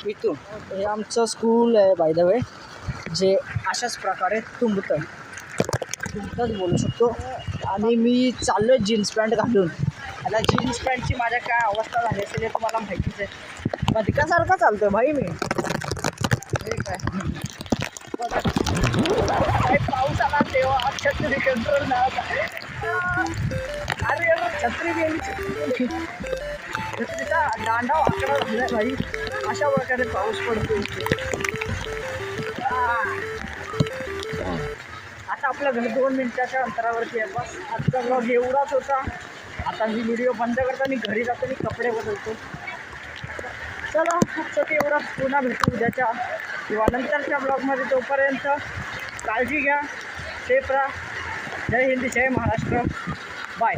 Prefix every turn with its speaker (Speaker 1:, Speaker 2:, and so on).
Speaker 1: इथून हे आमचं स्कूल आहे बाय द वे, जे अशाच प्रकारे तुंबतंच बोलू शकतो. आणि मी चाललो आहे जीन्स पॅन्ट घालून. आता जीन्स पॅन्टची माझ्या काय अवस्था झाली असेल हे तुम्हाला माहितीच आहे. बदकासारखा चालतो आहे भाई मी. हे काय पाऊस आला तेव्हा छत्री कंट्रोल नाही. अरे छत्री गेली, छत्रीचा दांडा आकडा झाला भाई. अशा प्रकारे पाऊस पडतो. आता आपलं घर 2 मिनिटाच्या अंतरावरती आहे. बस आजचा ब्लॉग एवढाच होता. आता मी व्हिडिओ बंद करतो आणि घरी जातो आणि कपडे बदलतो. चला फक्त एवढाच. पुन्हा भेटू उद्याच्या किंवा नंतरच्या ब्लॉगमध्ये. तोपर्यंत काळजी घ्या, सेफ राहा. जय हिंद, जय महाराष्ट्र. बाय.